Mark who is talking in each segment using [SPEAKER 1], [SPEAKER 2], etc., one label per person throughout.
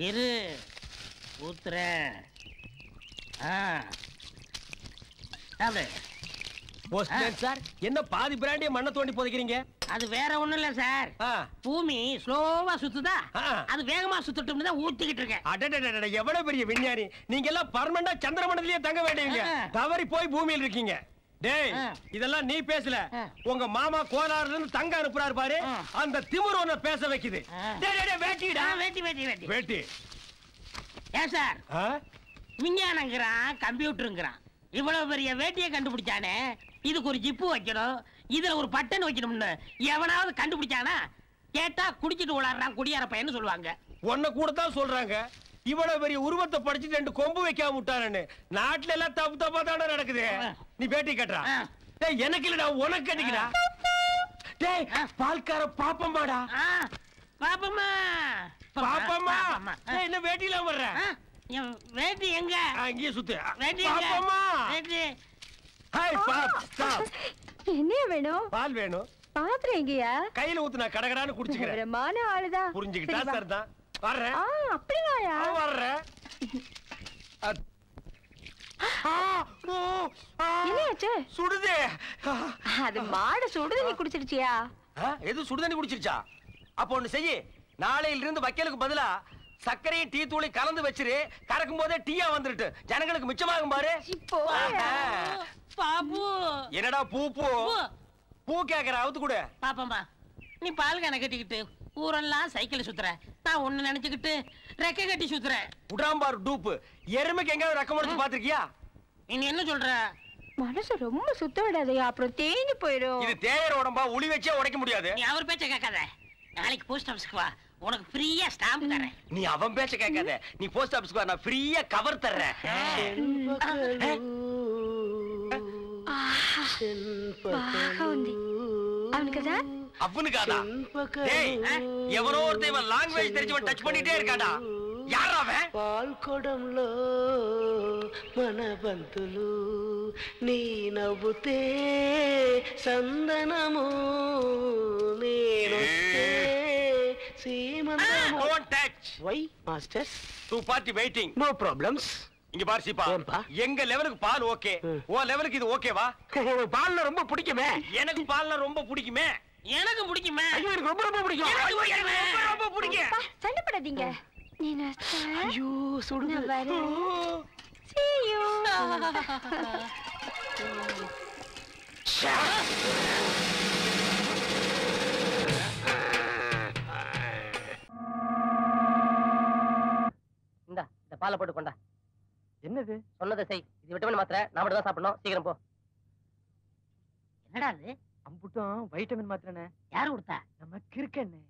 [SPEAKER 1] இரு ஊத்துறேன்.
[SPEAKER 2] சார் என்ன பாதி பிராண்டிய மண்ணை தோண்டி புதைக்கிறீங்க?
[SPEAKER 1] அது வேற ஒண்ணும் இல்ல சார். பூமி ஸ்லோவா சுத்துதா, அது வேகமா சுத்தட்டும்னு தான் ஊத்திக்கிட்டு இருக்கேன்.
[SPEAKER 2] அடடடடட, எவ்வளவு பெரிய விஞ்ஞானி நீங்க! எல்லாம் பர்மனண்டா சந்திரமண்டலத்திலேயே தங்க வேண்டியவங்க. தவறி போய் பூமியில் இருக்கீங்க. டேய், இதெல்லாம் நீ பேசல, உங்க மாமா கோலாறுல இருந்து தங்க அனுப்புறாரு பாரு, அந்த திமிரு உன்னை பேச வைக்குது.
[SPEAKER 1] வேட்டிடா, வேட்டி வேட்டி வேட்டி
[SPEAKER 2] வேட்டி.
[SPEAKER 1] ஏன் சார் விஞ்ஞானங்கிறான், கம்ப்யூட்டருங்கிறான், இவ்வளவு பெரிய வேட்டியை கண்டுபிடிச்சானே, இதுக்கு ஒரு ஜிப்பு வைக்கணும், இதுல ஒரு பட்டன் வைக்கணும்னு எவனாவது கண்டுபிடிச்சானா? கேட்டா குடிச்சிட்டு விளையாடுறான் குடியார பையன்னு சொல்லுவாங்க.
[SPEAKER 2] உன்னை கூட தான் சொல்றாங்க. இவ்வளவு பெரிய உருவத்தை படிச்சு 2 கொம்பு வைக்காம விட்டானு. நாட்டுல எல்லாம் தப்பு தப்பா தானே நடக்குது. நீ பேட்டி கட்டுறா? டேய், எனக்கு இல்லடா, உனக்கு கட்டிக்கடா. டேய், பால்கார பாப்பம்மாடா.
[SPEAKER 1] பாப்பம்மா
[SPEAKER 2] பாப்பம்மா, என்ன வேட்டில வர்ற?
[SPEAKER 1] வேட்டி எங்க?
[SPEAKER 2] அங்கேயே சுத்து.
[SPEAKER 1] வேட்டி
[SPEAKER 2] பாப்பம்மா.
[SPEAKER 1] வேட்டி.
[SPEAKER 2] Hi Bob, stop.
[SPEAKER 3] என்ன வேணும்?
[SPEAKER 2] பால் வேணும்.
[SPEAKER 3] பாத்திரம் எங்கயா?
[SPEAKER 2] கையில ஊத்து, நான் கடகடான்னு குடிச்சுக்கிறேன்.
[SPEAKER 3] பிரமான ஆளுதான்.
[SPEAKER 2] புரிஞ்சுக்கிட்டா சார் தான் வர்றேன்.
[SPEAKER 3] அப்படியா?
[SPEAKER 2] வர்றேன்.
[SPEAKER 3] என்னாச்சு?
[SPEAKER 2] சுடுதே.
[SPEAKER 3] அது மாடு சுடுது, நீ குடிச்சிருச்சியா?
[SPEAKER 2] எது சுடுதண்ணி குடிச்சிருச்சா? அப்ப ஒண்ணு செய்யி, நாளையில இருந்து வைக்கலுக்கு பதிலா சர்க்கரையும் டீ தூளை கலந்து வச்சிரு. கறக்கும் போதே டீயா வந்துட்டு ஜனங்களுக்கு மிச்சமாகும் பாரு.
[SPEAKER 1] பாபு,
[SPEAKER 2] என்னடா பூ பூ பூ கேக்குற? அவுத்து கூட.
[SPEAKER 1] பாப்பம்மா, நீ பால் கணக்கு கட்டிக்கிட்டு ஊரெல்லாம் சைக்கிள் சுத்துற, நான் ஒண்ணு நினைச்சுக்கிட்டு ரெக்கை கட்டி சுத்துறேன்.
[SPEAKER 2] உடாம்பார் டூப்பு. எருமைக்கு எங்கயாவது ரெக்க முடிச்சு பாத்திருக்கியா?
[SPEAKER 1] நீ என்ன சொல்ற?
[SPEAKER 3] மனசு ரொம்ப சுத்த விடாதயா, அப்புறம் தேஞ்சு போயிடும்.
[SPEAKER 2] இது தேயற உடம்பா, உளி வச்சே உடைக்க முடியாது.
[SPEAKER 1] நீ அவர் பேச்ச கேட்காத. நாளைக்கு போஸ்ட் ஆபீஸ்க்கு வா, உனக்கு ஃப்ரீயா ஸ்டாம்ப் தரேன்.
[SPEAKER 2] நீ அவன் பேச்ச கேட்காத, நீ போஸ்ட் ஆபீஸ்க்கு வா, நான் ஃப்ரீயா கவர் தர்றேன். அவனுக்காடா? டேய், ఎవరో ஒருத்தன் லாங்குவேஜ் தெரிஞ்சவன் டச் பண்ணிட்டே இருக்காடா. யாரா அவன்?
[SPEAKER 4] పాల్కొడంలో మన బంతులు నీ నవ్వుతే సందనము నేనొస్తే సీమంతము.
[SPEAKER 2] Don't touch.
[SPEAKER 4] Why masters?
[SPEAKER 2] Two party waiting.
[SPEAKER 4] No problems.
[SPEAKER 2] இங்க பாரு சீப்பா, எங்க லெவலுக்கு பால் ஓகே, ஓ லெவலுக்கு இது ஓகேவா?
[SPEAKER 4] பால்ல ரொம்ப பிடிக்குமே.
[SPEAKER 2] எனக்கு பால்ல ரொம்ப பிடிக்குமே.
[SPEAKER 1] எனக்கு பிடிக்குமே.
[SPEAKER 4] ஐயோ, எனக்கு ரொம்ப ரொம்ப பிடிக்கும்.
[SPEAKER 2] எனக்கு ரொம்ப பிடிக்கும்.
[SPEAKER 3] சண்டை போடாதீங்க.
[SPEAKER 4] ஐயோ, சுடுது.
[SPEAKER 3] See you.
[SPEAKER 1] இந்த பாலை போட்டு கொண்டா.
[SPEAKER 4] என்னது?
[SPEAKER 1] சொன்னதை செய். இது விட்டமின் மாத்திரை, நான் மட்டும் தான் சாப்பிடணும். சீக்கிரம் போ. என்னடா இது?
[SPEAKER 4] அம்புட்டும் வைட்டமின் மாத்திரனே.
[SPEAKER 1] யாரு கொடுத்தா?
[SPEAKER 4] நம்ம கிறுக்கண்ணே.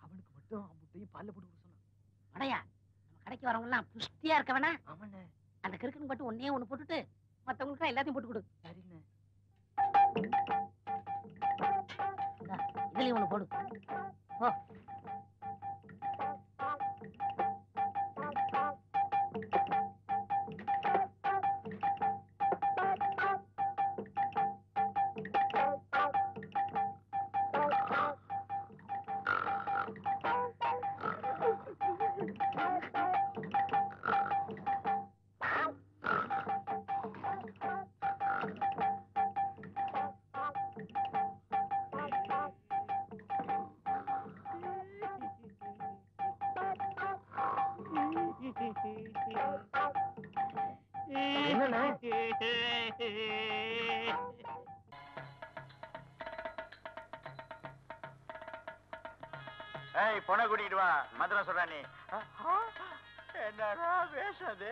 [SPEAKER 4] அவனுக்கு மட்டும் அம்புட்டையும் பால்ல போட்டு கொடுக்க சொன்னான்.
[SPEAKER 1] அடையா, நம்ம கடைக்கு வரவங்க எல்லாம் புஷ்டியா இருக்க வேணா?
[SPEAKER 4] ஆமாண்ணே.
[SPEAKER 1] அந்த கிறுக்கனுக்கு மட்டும் ஒன்னே ஒண்ணு போட்டுட்டு மத்தவங்களுக்கு எல்லாத்தையும் போட்டு கொடு.
[SPEAKER 4] சரிண்ணே.
[SPEAKER 1] இதுலயும் ஒண்ணு போடு. போ.
[SPEAKER 5] ஏய், பொண்ணை கூட்டிட்டு வா. மந்திரம் சொல்ற நீ. என்னடா பேசாது?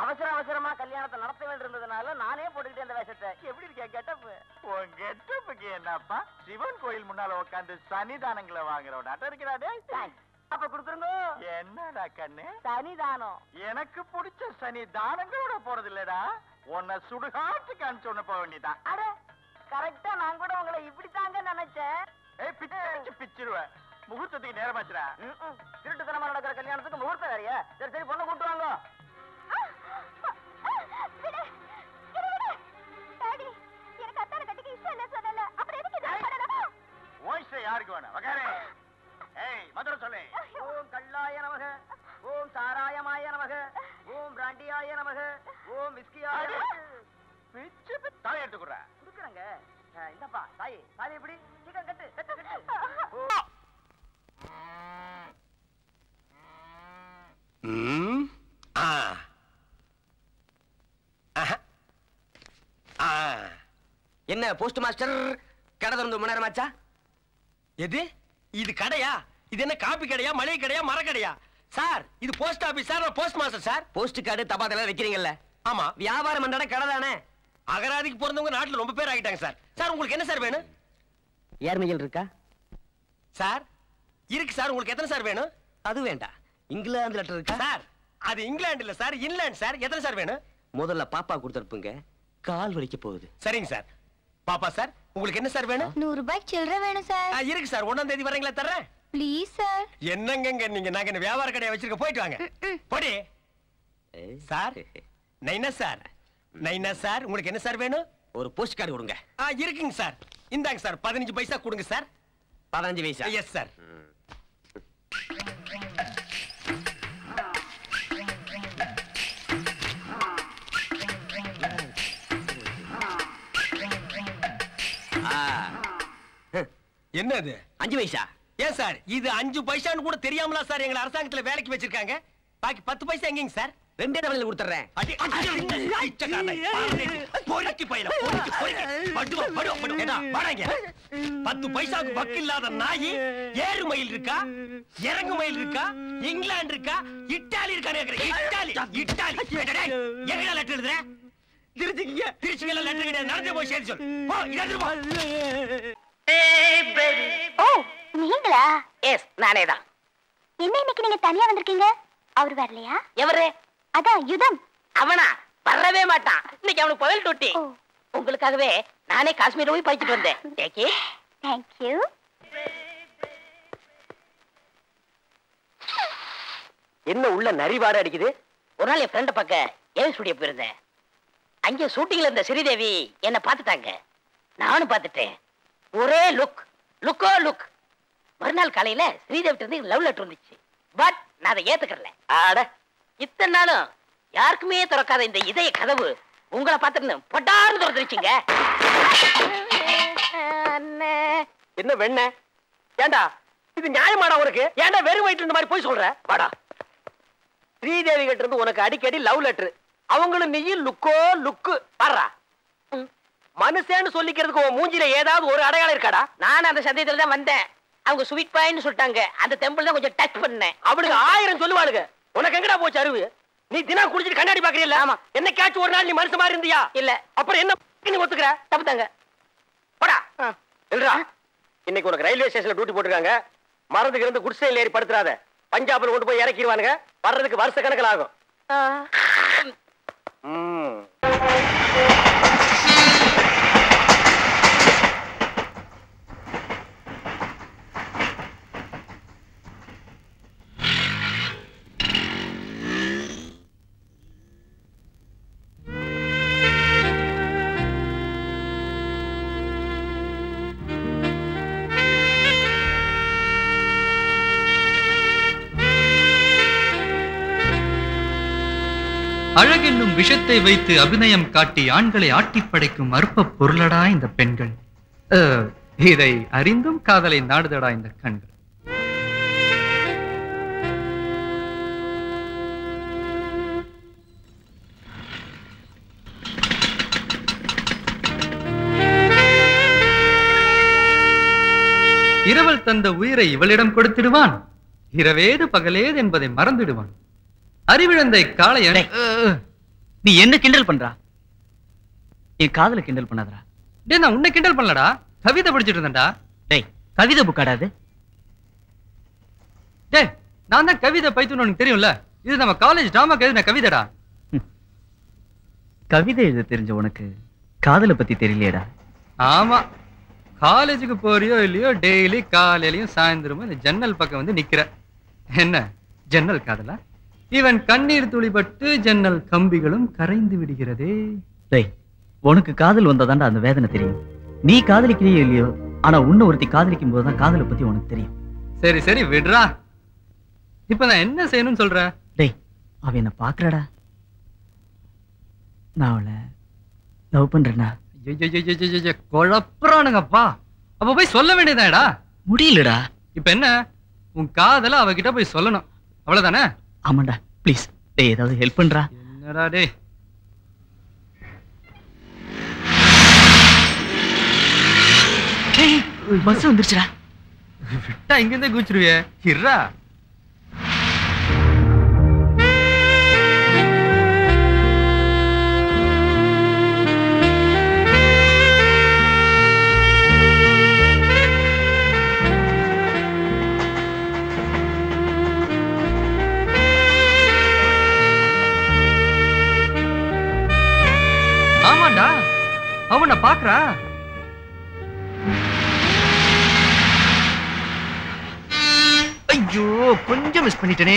[SPEAKER 1] அவசரமா கல்யாணத்தை நடத்த வேண்டியிருந்ததுனால நானே போட்டுக்கிட்டே அந்த வேஷத்தை. எப்படி இருக்க கெட்டப்?
[SPEAKER 5] உன் கெட்டப்புக்கு என்னப்பா? சிவன் கோயில் முன்னால உட்காந்து சனிதானங்களை வாங்குறவன் நட்ட இருக்கிறாடே.
[SPEAKER 1] அப்ப கொடுத்துருங்க.
[SPEAKER 5] என்னடா கண்ணு?
[SPEAKER 1] சனிதானம்.
[SPEAKER 5] எனக்கு பிடிச்ச சனி தானங்களோட போறது இல்லடா, உன்னை சுடுகாட்டுக்கு அனுப்பிச்சு ஒண்ணு போக வேண்டியதான்.
[SPEAKER 1] அட, கரெக்டா நான் கூட உங்களை இப்படித்தாங்க நினைச்சேன்.
[SPEAKER 5] ஏய், பிச்சு பிச்சிருவேன். முகூர்த்தத்துக்கு நேரமாச்சுடா.
[SPEAKER 1] திருட்டுத்தனமா நடக்கிற கல்யாணத்துக்கு முகூர்த்தம் வேறையா? சரி சரி, பொண்ணை கூட்டு வாங்க.
[SPEAKER 3] எனக்கு
[SPEAKER 5] யாருக்கு வேணும் உக்காரு. ஏய் மதுரை சொல்லு. ஓம் கல்லாய நமக, ஓம் சாராயமாய நமக, ஓம் பிராண்டியாய நமக, ஓம் விஸ்கியாய நமக. பிச்சு தாய் எடுத்துக்குறா குடுக்குறாங்க. இந்தப்பா தாய் தாய் எப்படி சீக்கிரம் கட்டு கட்டு கட்டு.
[SPEAKER 6] என்ன போஸ்ட் மாஸ்டர் கடை திறந்து மணி நேரமாச்சா?
[SPEAKER 2] எது இது கடையா? இது என்ன காபி கடையா, மளிகை கடையா, மரக்கடையா? சார் இது post office sir, post master sir.
[SPEAKER 6] Post card தபால் வைக்கிறீங்கல்ல?
[SPEAKER 2] ஆமா.
[SPEAKER 6] வியாபாரம் பண்ற கடை தானே?
[SPEAKER 2] அகராதிக்கு பிறந்தவங்க நாட்டுல ரொம்ப பேர் ஆகிட்டாங்க சார். சார் உங்களுக்கு என்ன சார் வேணும்?
[SPEAKER 6] ஏர்மைகள் இருக்கா
[SPEAKER 2] சார்? இருக்கு சார். உங்களுக்கு எத்தனை சார் வேணும்?
[SPEAKER 6] அது வேண்டாம். இங்கிலாந்து லெட்டர் இருக்கா
[SPEAKER 2] சார்? அது இங்கிலாந்து இல்ல சார், இன்லாண்ட் சார். எத்தனை சார் வேணும்?
[SPEAKER 6] முதல்ல பாப்பா கொடுத்துருப்புங்க, கால் வலிக்க போகுது.
[SPEAKER 2] சரிங்க சார். பாப்பா சார் உங்களுக்கு என்ன சார் வேணும்?
[SPEAKER 3] 100 ரூபாய் சில்லறை வேணும் சார்.
[SPEAKER 2] இருக்கு சார். 1ஆம் தேதி வரீங்களா? தர்றேன்.
[SPEAKER 3] Please sir.
[SPEAKER 2] என்னங்க நீங்க? நாங்க என்ன வியாபார கடையை வச்சிருக்க? போயிட்டு வாங்க. போடி சார். நைனா சார், நைனா சார் உங்களுக்கு என்ன சார் வேணும்?
[SPEAKER 6] ஒரு போஸ்ட் கார்டு கொடுங்க.
[SPEAKER 2] இருக்குங்க சார். இந்தாங்க சார். 15 பைசா கொடுங்க சார்.
[SPEAKER 6] 15 பைசா?
[SPEAKER 2] Yes sir. என்ன அது?
[SPEAKER 6] 5 பைசா.
[SPEAKER 2] ஏன் சார் இது 5 பைசான்னு கூட தெரியாமலா சார் எங்களை அரசாங்கத்துல வேலைக்கு வச்சிருக்காங்க? பாக்கி 10 பைசா எங்கங்க சார்?
[SPEAKER 6] 2 டபுள்ல கொடுத்துறேன்.
[SPEAKER 2] பொறுக்கி பையல பொறுக்கி பொறுக்கி படுவா படுவா படு. ஏடா வாடாங்க. 10 பைசாக்கு வக்கு இல்லாத நாய். ஏறு மயில் இருக்கா, இறங்கு மயில் இருக்கா, இங்கிலாந்து இருக்கா, இத்தாலி இருக்கா? Italy Italy. எங்கடா லெட்டர் எழுதுற? திருச்சிங்க. திருச்சிங்க லெட்டர் கிடையாது. நடந்து போய் சேர்த்து சொல். போ இங்க போ.
[SPEAKER 3] ஓ நீங்களா?
[SPEAKER 1] எஸ் நானே தான்.
[SPEAKER 3] என்ன இன்னைக்கு நீங்க தனியா வந்திருக்கீங்க? அவர் வரலையா?
[SPEAKER 1] எவரு?
[SPEAKER 3] அதான் யுதம்.
[SPEAKER 1] அவனா? வரவே மாட்டான். இன்னைக்கு அவனுக்கு பகல் டூட்டி.
[SPEAKER 3] ஓ.
[SPEAKER 1] உங்களுக்காகவே நானே காஷ்மீர் போய் படிச்சுட்டு வந்தேன். Take it.
[SPEAKER 3] Thank you.
[SPEAKER 6] என்ன உள்ள நரிவாட அடிக்குது?
[SPEAKER 1] ஒரு நாள் என் ஃப்ரெண்ட பார்க்க ஏவி ஸ்டுடியோ போயிருந்தேன். அங்கே ஷூட்டிங்ல இருந்த ஸ்ரீதேவி என்ன பார்த்துட்டாங்க. நானும் பார்த்துட்டேன். ஒரே லுக், லுக்கோ லுக். மறுநாள் காலையில ஸ்ரீதேவிட்ட இருந்து லவ் லெட்டர் வந்துச்சு. பட் நான் அதை ஏத்துக்கல.
[SPEAKER 6] ஆட
[SPEAKER 1] இத்தனை நாளும் யாருக்குமே திறக்காத இந்த இதய கதவு உங்களை பார்த்துட்டு பொட்டார்னு திறந்துருச்சுங்க.
[SPEAKER 6] என்ன வெண்ண? ஏண்டா இது நியாயமாடா உனக்கு? ஏண்டா வெறும் வயிற்று இந்த மாதிரி போய் சொல்ற? வாடா. ஸ்ரீதேவி கிட்ட இருந்து உனக்கு அடிக்கடி லவ் லெட்டர். அவங்களும் நீயும் லுக்கோ லுக்கு. பாடுறா. மனுஷன்னு சொல்லிக்கிறதுக்கு உன் மூஞ்சில ஏதாவது ஒரு அடையாளம் இருக்காடா?
[SPEAKER 1] நான் அந்த சந்தேகத்துல தான் வந்தேன். அவங்க ஸ்வீட் பாயின்னு சொல்லிட்டாங்க. அந்த டெம்பிள் தான் கொஞ்சம் டச் பண்ணேன்.
[SPEAKER 6] அவனுக்கு 1000 சொல்லுவாளுங்க. உனக்கு எங்கடா போச்சு அறிவு? நீ தினம் குடிச்சிட்டு கண்ணாடி பாக்குறீல்ல?
[SPEAKER 1] ஆமா.
[SPEAKER 6] என்னைக்காச்சும் ஒரு நாள் நீ மனுஷன் மாதிரி இருந்தியா?
[SPEAKER 1] இல்ல.
[SPEAKER 6] அப்புறம் என்ன நீ ஒத்துக்கிற?
[SPEAKER 1] தப்பு தாங்க.
[SPEAKER 6] போடா. இல்லடா. இன்னைக்கு உனக்கு ரயில்வே ஸ்டேஷன்ல டியூட்டி போட்டுருக்காங்க. மறந்துக்கு இருந்து குடிசையில் ஏறி படுத்துறாத. பஞ்சாப்ல கொண்டு போய் இறக்கிடுவானுங்க. வர்றதுக்கு வருஷ கணக்கில் ஆகும்.
[SPEAKER 7] அழகென்னும் விஷத்தை வைத்து அபிநயம் காட்டி ஆண்களை ஆட்டிப் படைக்கும் அற்ப பொருளடா இந்த பெண்கள். இதை அறிந்தும் காதலை நாடுதடா இந்த கண்கள். இரவல் தந்த உயிரை இவளிடம் கொடுத்திடுவான். இரவேது பகலேது என்பதை மறந்துடுவான். அறிவிழந்தை காளையன்.
[SPEAKER 8] நீ என்ன கிண்டல் பண்றா? என் காதல கிண்டல் பண்ணாதடா.
[SPEAKER 7] டேய் நான் உன்னை கிண்டல் பண்ணலடா, கவிதை படிச்சிட்டு இருந்தேன்டா.
[SPEAKER 8] டேய் கவிதை புக்காடாது.
[SPEAKER 7] டேய் நான் தான் கவிதை பைத்துன்னு உனக்கு தெரியும்ல. இது நம்ம காலேஜ் டிராமாக்கு எழுதின கவிதைடா.
[SPEAKER 8] கவிதை எழுத தெரிஞ்ச உனக்கு காதலை பத்தி தெரியலையேடா.
[SPEAKER 7] ஆமா, காலேஜுக்கு போறியோ இல்லையோ டெய்லி காலையிலயும் சாயந்தரமும் இந்த ஜன்னல் பக்கம் வந்து நிக்கிற. என்ன ஜன்னல் காதலா? இவன் கண்ணீர் துளிபட்டு ஜன்னல் கம்பிகளும் கரைந்து விடுகிறதே.
[SPEAKER 8] டேய் உனக்கு காதல் வந்தாதான்டா அந்த வேதனை தெரியும். நீ காதலிக்கிறியோ இல்லையோ ஆனா உன்னை ஒருத்தி காதலிக்கும் போதுதான் காதலை பத்தி உனக்கு தெரியும்.
[SPEAKER 7] சரி சரி விடுறா. இப்ப நான் என்ன செய்யணும்னு சொல்றேன்?
[SPEAKER 8] டேய், அவ என்ன பாக்குறடா. நான் அவளை லவ் பண்றேன்னா.
[SPEAKER 7] குழப்பறானுங்கப்பா. அப்ப போய் சொல்ல வேண்டியதாடா.
[SPEAKER 8] முடியலடா.
[SPEAKER 7] இப்ப என்ன, உன் காதல அவகிட்ட போய் சொல்லணும், அவ்வளவுதானே?
[SPEAKER 8] ஆமாண்டா, ப்ளீஸ். டேய், ஏதாவது ஹெல்ப் பண்றா.
[SPEAKER 7] என்னடா டே?
[SPEAKER 8] பஸ் வந்துருச்சுடா.
[SPEAKER 7] விட்டா இங்க இருந்தே குச்சிருவியே. இருடா. ஆமாண்டா, அவனை பாக்குறா. ஐயோ, கொஞ்சம் மிஸ் பண்ணிட்டேனே.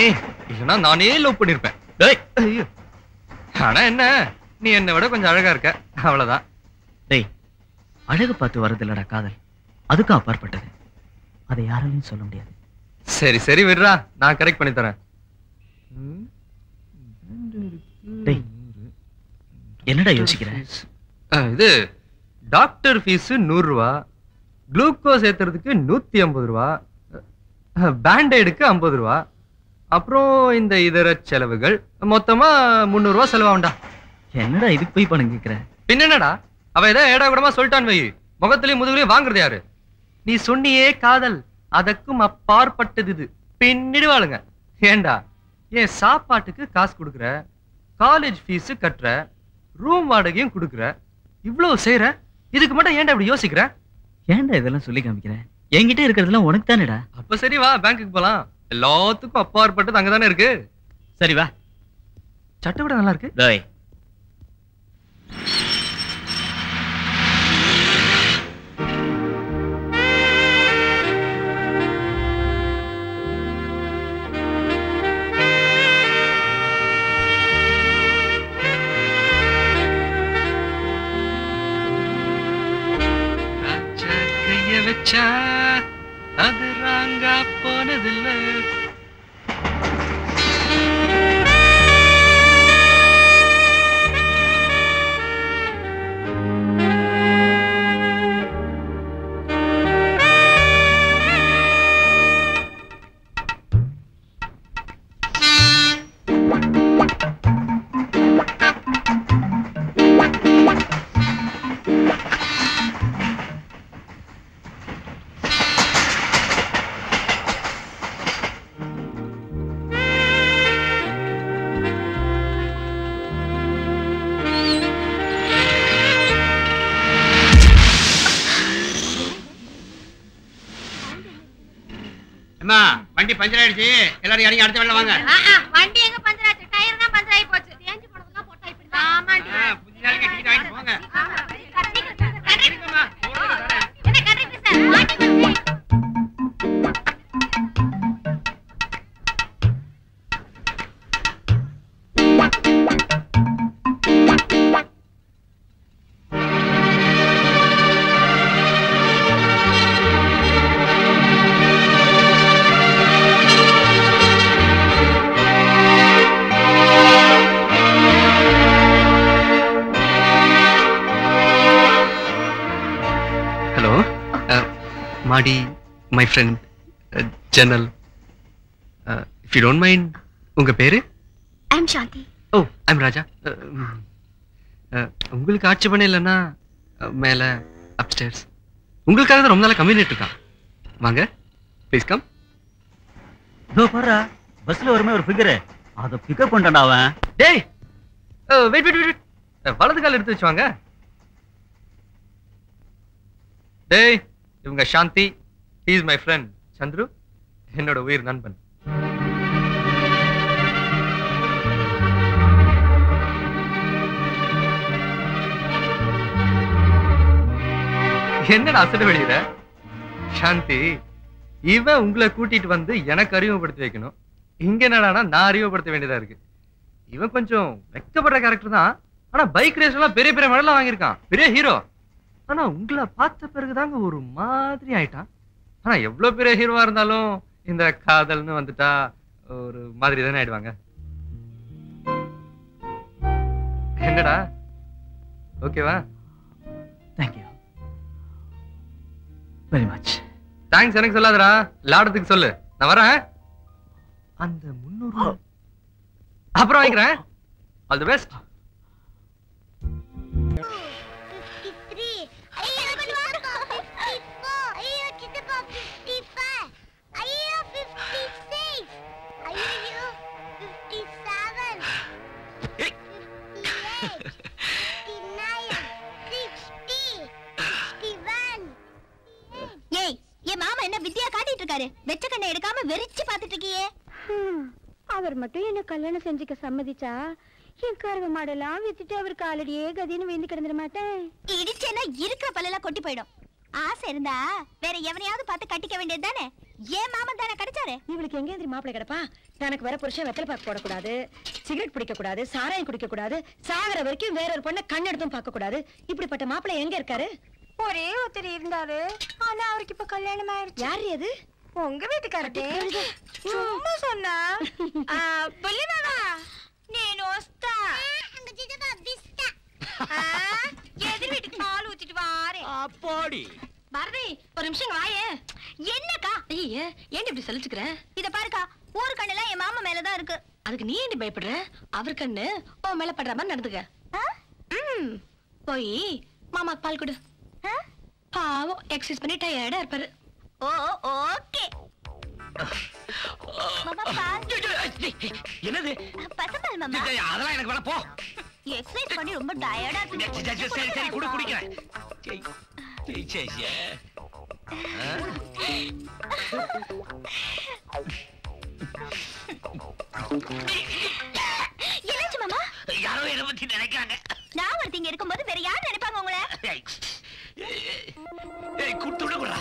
[SPEAKER 7] இல்லனா நானே லவ் பண்ணிருப்பேன். டேய், ஐயோ. ஆனா என்ன, நீ என்னை விட கொஞ்சம் அழகா இருக்க, அவ்வளவுதான்.
[SPEAKER 8] டேய், அழகு பார்த்து வரதில்லடா காதல். அதுக்கும் அப்பாற்பட்டது. அதை யாராலையும் சொல்ல முடியாது.
[SPEAKER 7] சரி சரி விடுறா, நான் கரெக்ட் பண்ணி தரேன்.
[SPEAKER 8] டேய், என்னடா யோசிக்கிற?
[SPEAKER 7] இது டாக்டர் ஃபீஸ் 100 ரூபா, குளுக்கோஸ் ஏத்துறதுக்கு 150 ரூபா, பேண்டேடுக்கு 50 ரூபா, அப்புறம் இந்த இதர செலவுகள் மொத்தமா 300 ரூபா செலவாகும்டா.
[SPEAKER 8] என்னடா இதுக்கு போய் பணம் கேக்குற?
[SPEAKER 7] பின்னடா, அவ ஏதோ ஏடா கூடமா சொல்லிட்டான் வை. முகத்திலயும் முதுகுலயும் வாங்குறது யாரு? நீ சொன்னியே காதல், அதற்கும் அப்பாற்பட்டது இது. பின்னிடுவாளுங்க. ஏண்டா, என் சாப்பாட்டுக்கு காசு கொடுக்குற, காலேஜ் ஃபீஸ் கட்டுற, ரூம் வாடகையும் கொடுக்குற, இவ்வளவு செய்யற, இதுக்கு மட்டும் ஏன்டா இப்படி யோசிக்கிற?
[SPEAKER 8] ஏன்டா இதெல்லாம் சொல்லி காமிக்கிறேன்? என்கிட்ட இருக்கிறதுலாம் உனக்கு தானேடா.
[SPEAKER 7] அப்ப சரி வா, பேங்க்குக்கு போலாம். எல்லாத்துக்கும் அப்பாற்பட்டது அங்கதானே இருக்கு.
[SPEAKER 8] சரி வா.
[SPEAKER 7] சட்டை விட நல்லா இருக்கு.
[SPEAKER 8] டேய்,
[SPEAKER 7] வச்சா அது ராங்கா போனதில்லை.
[SPEAKER 9] வண்டி பஞ்சர் ஆயிடுச்சு, எல்லாரும் இறங்கி அடுத்த வெள்ள வாங்க.
[SPEAKER 3] வண்டி எங்க பஞ்சர் ஆச்சு? டயர் தான் பஞ்சர் ஆயி போச்சு. தேஞ்சு போனதெல்லாம் போட்டா இப்படி தான். ஆமாடி.
[SPEAKER 9] புதிய நாளைக்கு டிக்கெட் வாங்கி போங்க.
[SPEAKER 3] என்ன கரெக்ட் சார்? மாட்டி வந்து
[SPEAKER 7] மாடி, மை ஃப்ரெண்ட் ஜன்னல். இஃப் யூ டோன்ட் மைண்ட், உங்க பேரு?
[SPEAKER 3] ஐ அம் சாந்தி.
[SPEAKER 7] ஓ, ஐ அம் ராஜா. உங்களுக்கு ஆட்சி பண்ண இல்லைன்னா மேல அப்ஸ்டேர்ஸ். உங்களுக்காக தான் ரொம்ப நாளா கம்யூனிட் இருக்கான். வாங்க, ப்ளீஸ் கம்.
[SPEAKER 8] இதோ பாரு, பஸ்ல வருமே ஒரு ஃபிகர், அத பிக்கப் பண்ணடா அவன்.
[SPEAKER 7] டேய், வெயிட் வெயிட் வெயிட், வலது கால் எடுத்து வச்சு வாங்க. டேய், இவங்க சாந்தி, he is my friend Chandru, என்னோட உயிர் நண்பன். என்னடா அசடு வெளியிட? சாந்தி, இவன் உங்களை கூட்டிட்டு வந்து எனக்கு அறிமுகப்படுத்தி வைக்கணும். இங்க என்னடானா நான் அறிமுகப்படுத்த வேண்டியதா இருக்கு. இவன் கொஞ்சம் வெக்கப்படுற கேரக்டர் தான், ஆனா பைக் ரேஸ் எல்லாம் பெரிய பெரிய மெடல்லாம் வாங்கியிருக்கான். பெரிய ஹீரோ. ஆனா உங்களை பார்த்த பிறகுதாங்க ஒரு மாதிரி ஆயிட்டான். ஆனா எவ்வளவு பெரிய ஹீரோவா இருந்தாலும் இந்த காதல்னு வந்துட்டா ஒரு மாதிரி தானே ஆயிடுவாங்க. என்னடா ஓகேவா?
[SPEAKER 8] Thank you very much.
[SPEAKER 7] தேங்க்ஸ் எனக்கு சொல்லாதடா, லாடத்துக்கு சொல்லு. நான் வரேன்.
[SPEAKER 8] அந்த 300
[SPEAKER 7] அப்புறம் வாங்கிக்கிறேன். All the best.
[SPEAKER 3] வெச்ச கண்ணை எடுக்காம வெறிச்சு பாத்துட்டு இருக்கியே. அவர் மட்டும் என்ன கல்யாணம் செஞ்சுக்க சம்மதிச்சா என் கருவ மாடெல்லாம் வித்துட்டு அவர் காலடியே கதின்னு விழுந்து கிடந்துட மாட்டேன். இடிச்சேன்னா இருக்கிற பல்லெல்லாம் கொட்டி போயிடும். ஆசை இருந்தா வேற எவனையாவது பார்த்து கட்டிக்க வேண்டியது தானே. ஏன் மாமன் தானே கிடைச்சாரு. இவளுக்கு எங்க எந்திரி மாப்பிள்ளை கிடப்பா. தனக்கு வர புருஷன் வெத்தலை பாக்கு போடக்கூடாது, சிகரெட் பிடிக்க கூடாது, சாராயம் குடிக்க கூடாது, சாகர வரைக்கும் வேற ஒரு பொண்ணை கண்ணெடுத்தும் பார்க்க கூடாது. இப்படிப்பட்ட மாப்பிள்ளை எங்க இருக்காரு? ஒரே ஒருத்தர் இருந்தாரு, ஆனா அவருக்கு இப்ப கல்யாணம் ஆயிடுச்சு. யாரு அது? உங்க வீட்டுக்காரட்டே சும்மா சொன்னா. புள்ளிமாமா నేను వస్తా. எதிர் வீட்டுக்கு பால் ஊத்திட்டு வாரே.
[SPEAKER 1] அப்போடி
[SPEAKER 3] பாரதி ஒரு நிமிஷம் வாயே. என்னக்கா? ஐயே ஏன் இப்படி சலிச்சுக்கிற? இத பாருக்கா, ஊரு கண்ணெல்லாம் என் மாமா மேலதான் இருக்கு. அதுக்கு நீ ஏன் பயப்படுற? அவர் கண்ணு உன் மேல படுற மாதிரி நடந்துக்க. போய் மாமாக்கு பால் கொடு. பாவம் எக்ஸசைஸ் பண்ணி டயர்டா இருப்பாரு. ஓ ஓகே. மாமா பால்.
[SPEAKER 1] என்னது?
[SPEAKER 3] பசப்பால் மாமா.
[SPEAKER 1] அதெல்லாம் எனக்கு வேணாம் போ.
[SPEAKER 3] எக்ஸசைஸ் பண்ணி ரொம்ப டயர்டா இருக்கு.
[SPEAKER 1] சரி சரி குடு குடிக்கிறேன்.
[SPEAKER 3] என்னாச்சு மாமா?
[SPEAKER 1] யாரோ என்ன பத்தி நினைக்கிறாங்க.
[SPEAKER 3] நான் ஒருத்தங்க இருக்கும்போது வேற யார் நினைப்பாங்க உங்களை?
[SPEAKER 1] குடுத்து விட.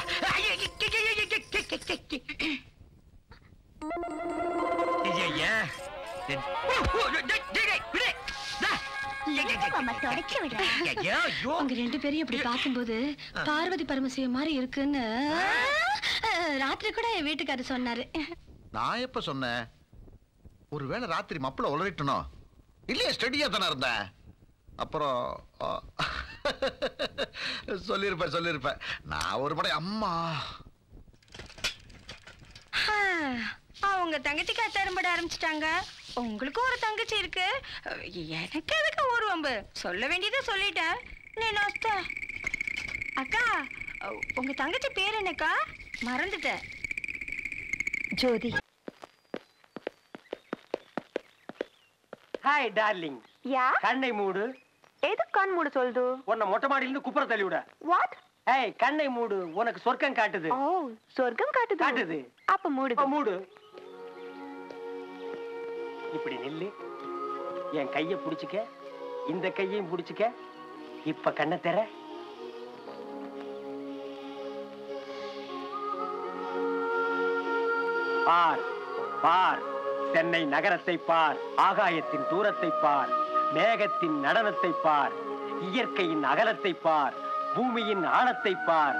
[SPEAKER 3] உங்க ரெண்டு பேரும் இப்படி பாக்கும்போது பார்வதி பரமசிவம் மாதிரி இருக்குன்னு ராத்திரி கூட என் வீட்டுக்காரர் சொன்னாரு.
[SPEAKER 10] நான் எப்ப சொன்னேன்? ஒருவேளை ராத்திரி மப்பள உளறிட்டனோ? இல்லையே, ஸ்டடியா தானே இருந்தேன். அப்புறம் சொல்லிருப்பேன். நான் ஒரு படை அம்மா.
[SPEAKER 3] அவங்க தங்கச்சிக்கு அத்தாரம்பட ஆரம்பிச்சிட்டாங்க. உங்களுக்கும் ஒரு தங்கச்சி இருக்கு. எனக்கு எதுக்கு ஒரு வம்பு? சொல்ல வேண்டியதை சொல்லிட்டேன். நீ நோஸ்தா அக்கா, உங்க தங்கச்சி பேர் என்னக்கா? மறந்துட்டேன். ஜோதி.
[SPEAKER 2] Hi darling.
[SPEAKER 3] யா
[SPEAKER 2] கண்ணை மூடு.
[SPEAKER 3] எது கண் மூடு சொல்லுது?
[SPEAKER 2] உன்னை மொட்டை மாடியில இருந்து குப்புற தள்ளி விட.
[SPEAKER 3] வாட்?
[SPEAKER 2] ஏய் கண்ணை மூடு, உனக்கு சொர்க்கம் காட்டுது.
[SPEAKER 3] ஓ சொர்க்கம் காட்டுது.
[SPEAKER 2] காட்டுது.
[SPEAKER 3] அப்ப மூடு.
[SPEAKER 2] மூடு. இப்படி நில்லு. என் கையை புடிச்சுக்க, இந்த கையையும் புடிச்சுக்க. இப்ப கண்ணை திற. பார் பார், சென்னை நகரத்தை பார், ஆகாயத்தின் தூரத்தை பார், மேகத்தின் நடனத்தை பார், இயற்கையின் அகலத்தை பார், பூமியின் ஆழத்தை பார்.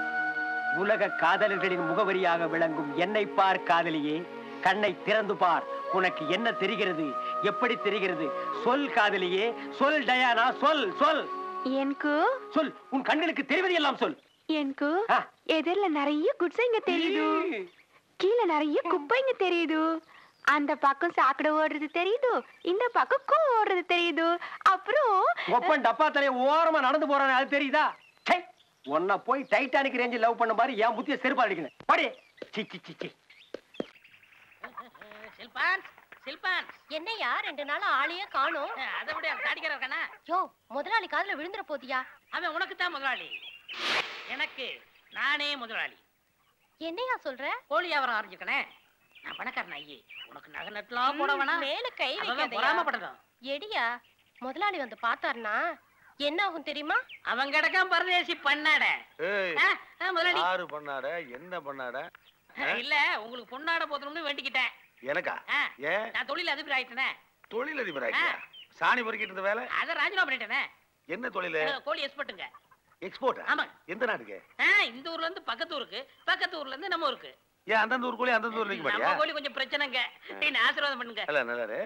[SPEAKER 2] உலக காதலர்களின் முகவரியாக விளங்கும் என்னை பார் காதலியே. கண்ணை திறந்து பார். உனக்கு என்ன தெரிகிறது? எப்படி தெரிகிறது? சொல் காதலியே, சொல் டயானா, சொல் சொல்.
[SPEAKER 3] எனக்கு
[SPEAKER 2] சொல், உன் கண்களுக்கு தெரிவது எல்லாம் சொல்.
[SPEAKER 3] எனக்கு எதிரில நிறைய குட்ஸைங்க தெரியுது, கீழே நிறைய குப்பைங்க தெரியுது, அந்த பக்கம் சாக்கடை ஓடுறது தெரியுது, இந்த பக்கம் கூ ஓடுறது தெரியுது. அப்புறம்
[SPEAKER 2] ஒப்பன் டப்பா தலைய ஓரமா நடந்து போறானே, அது தெரியுதா? உன்னை போய் டைட்டானிக் ரேஞ்சில் லவ் பண்ண மாதிரி என் புத்திய செருப்பா அடிக்கணும். பாடி.
[SPEAKER 1] சில்பான் சில்பான்,
[SPEAKER 3] என்னையா 2 நாளா ஆளையே காணோம்?
[SPEAKER 1] அதை விட தாடிக்கிறா இருக்கானா?
[SPEAKER 3] யோ முதலாளி காதுல விழுந்துற போதியா?
[SPEAKER 1] அவன் உனக்கு தான் முதலாளி, எனக்கு நானே முதலாளி.
[SPEAKER 3] என்னையா சொல்ற?
[SPEAKER 1] கோழி வியாபாரம் ஆரம்பிச்சிருக்கனே, நான் பணக்காரன் ஐயே. உனக்கு நகை நட்டுலாம் போட வேணாம்,
[SPEAKER 3] மேல கை வைக்காதயா.
[SPEAKER 1] பொறாமப்படணும்.
[SPEAKER 3] எடியா முதலாளி வந்து பார்த்தாருன்னா என்ன ஆகும் தெரியுமா?
[SPEAKER 1] அவன் கிடக்கான் பரதேசி பண்ணாட. முதலாளி
[SPEAKER 10] யாரு பண்ணாட? என்ன பண்ணாட?
[SPEAKER 1] இல்ல, உங்களுக்கு பொண்ணாட போத்தணும்னு வேண்டிக்கிட்டேன்.
[SPEAKER 10] எனக்கா? ஏன்?
[SPEAKER 1] நான் தொழில் அதிபர் ஆயிட்டேனே.
[SPEAKER 10] தொழில் அதிபர் ஆயிட்டியா? சாணி பொறுக்கிட்டு இருந்த வேலை
[SPEAKER 1] அத ராஜினாமா பண்ணிட்டேனே.
[SPEAKER 10] என்ன தொழில்?
[SPEAKER 1] கோழி எக்ஸ்பர்ட்டுங்க.
[SPEAKER 5] எக்ஸ்போர்ட்?
[SPEAKER 1] ஆமா.
[SPEAKER 5] எந்த நாட்டுக்கு?
[SPEAKER 1] இந்த ஊர்ல இருந்து பக்கத்து ஊருக்கு, பக்கத்து ஊர்ல இருந்து நம்ம ஊருக்கு.
[SPEAKER 5] ஏன் அந்தந்த ஊர் கோழி அந்தந்த ஊர்ல வைக்க மாட்டியா?
[SPEAKER 1] நம்ம கோழி கொஞ்சம் பிரச்சனைங்க. என்ன ஆசீர்வாதம் பண்ணுங்க.
[SPEAKER 5] இல்ல நல்லாரு.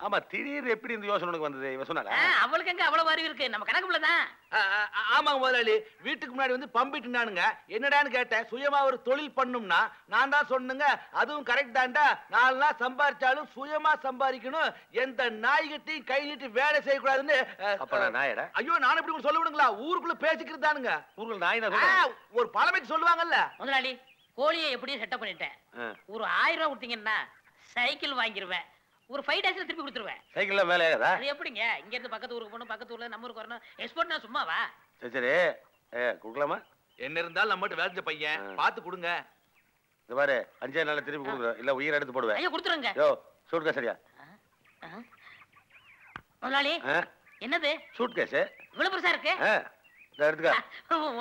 [SPEAKER 5] ஆமா, திடீர் எப்படி இந்த யோசனை உனக்கு வந்தது? இவ சொன்னால
[SPEAKER 1] அவளுக்கு எங்க அவ்வளவு அறிவு இருக்கு? நம்ம கணக்குல தான்.
[SPEAKER 11] ஆமாங்க முதலாளி, வீட்டுக்கு முன்னாடி வந்து பம்பிட்டுனானுங்க. என்னடான்னு கேட்டேன். சுயமா ஒரு தொழில் பண்ணும்னா நான் தான் சொன்னுங்க. அதுவும் கரெக்ட் தான்டா. 4 நாள் சம்பாரிச்சாலும் சுயமா சம்பாதிக்கணும். எந்த நாய்கிட்டையும் கை நீட்டி வேலை செய்யக்கூடாதுன்னு.
[SPEAKER 5] அப்ப நான் நாயடா?
[SPEAKER 11] ஐயோ, நான் எப்படி சொல்ல விடுங்களா? ஊருக்குள்ள பேசிக்கிறது தானுங்க.
[SPEAKER 5] ஊருக்குள்ள நாய் தான்
[SPEAKER 11] ஒரு பழமைக்கு சொல்லுவாங்கல்ல.
[SPEAKER 1] முதலாளி, கோழியை எப்படியும் செட்டப் பண்ணிட்டேன். ஒரு 1000 ரூபாய் கொடுத்தீங்கன்னா சைக்கிள் வாங்கிருவேன். ஒரு 5 டேஸ்ல திருப்பி கொடுத்துருவேன்.
[SPEAKER 5] சைக்கிள்ல வேலை ஆகாதா?
[SPEAKER 1] அது எப்படிங்க? இங்க இருந்து பக்கத்து ஊருக்கு போகணும், பக்கத்து ஊர்ல நம்ம ஊருக்கு வரணும். எக்ஸ்போர்ட்னா சும்மாவா?
[SPEAKER 5] சரி சரி, கொடுக்கலாமா?
[SPEAKER 11] என்ன இருந்தாலும் நம்மகிட்ட வேலை பையன், பார்த்து கொடுங்க.
[SPEAKER 5] இந்த பாரு, 5 நாள்ல திருப்பி கொடுக்குறேன். இல்ல உயிரை எடுத்து போடுவேன்.
[SPEAKER 1] ஐயோ, கொடுத்துருங்க.
[SPEAKER 5] யோ, சூட் கேஸ் சரியா?
[SPEAKER 1] முதலாளி, என்னது
[SPEAKER 5] சூட் கேஸ்?
[SPEAKER 1] இவ்வளவு பெருசா இருக்கு.
[SPEAKER 5] எடுத்துக்க.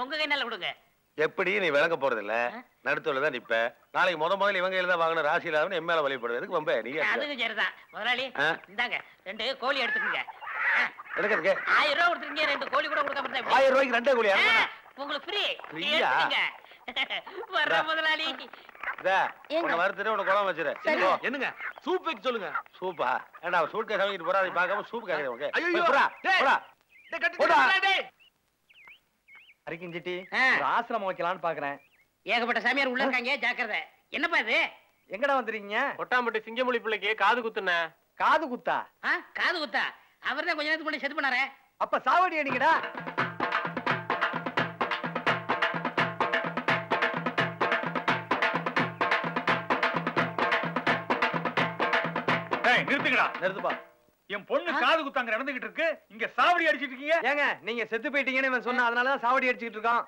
[SPEAKER 1] உங்க கையில கொடுங்க.
[SPEAKER 5] எப்படி நீ விளங்க போறது இல்ல, நடுத்தோல தான் நிப்ப. நாளைக்கு முதல்ல இவங்க தான் வாங்கணும். ராசி இல்லாதவன் என் மேல வழிபடுறதுக்கு வம்ப நீ.
[SPEAKER 1] அதுக்கு சரிதான். முதலாளி, இந்தாங்க 2 கோழி எடுத்துக்கங்க.
[SPEAKER 5] எடுக்கிறதுக்கு
[SPEAKER 1] 1000 ரூபாய் கொடுத்துருங்க. 2 கோழி கூட கொடுக்காம இருந்தா
[SPEAKER 5] 1000 ரூபாய்க்கு 2 கோழியா?
[SPEAKER 1] உங்களுக்கு ஃப்ரீ.
[SPEAKER 5] ஃப்ரீயா?
[SPEAKER 1] வர முதலாளி.
[SPEAKER 5] உன்னை வறுத்துட்டு உன்னை குழம்பு வச்சிரு.
[SPEAKER 11] என்னங்க சூப் வைக்க சொல்லுங்க.
[SPEAKER 5] சூப்பா? ஏண்டா சூட் கேஸ் வாங்கிட்டு போறா, அதை பார்க்காம சூப் கேக்குறேன். ஓகே,
[SPEAKER 11] ஐயோ
[SPEAKER 5] போடா போடா.
[SPEAKER 4] அரிக்கிஞ்சிட்டி ஒரு ஆசிரமம் வைக்கலாம்னு பாக்குறேன்.
[SPEAKER 1] ஏகப்பட்ட சாமியார் உள்ள இருக்காங்க, ஜாக்கிரதை. என்னப்பா இது?
[SPEAKER 4] எங்கடா வந்துறீங்க?
[SPEAKER 2] கொட்டாம்பட்டி சிங்கமொழி பிள்ளைக்கு காது குத்துன.
[SPEAKER 4] காது குத்தா?
[SPEAKER 1] காது குத்தா? அவர்தான் கொஞ்ச நேரத்துக்கு முன்னாடி செத்து பண்ணாரே.
[SPEAKER 4] அப்ப சாவடி அடிங்கடா.
[SPEAKER 2] நிறுத்துக்கடா.
[SPEAKER 4] நிறுத்துப்பா.
[SPEAKER 2] என் பொண்ணு காது குத்தாங்க நடந்துகிட்டு இருக்கு, இங்க சாவடி அடிச்சிட்டு இருக்கீங்க.
[SPEAKER 4] ஏங்க, நீங்க செத்து போயிட்டீங்கன்னு இவன் சொன்னா, அதனாலதான் சாவடி அடிச்சிட்டு இருக்கான்.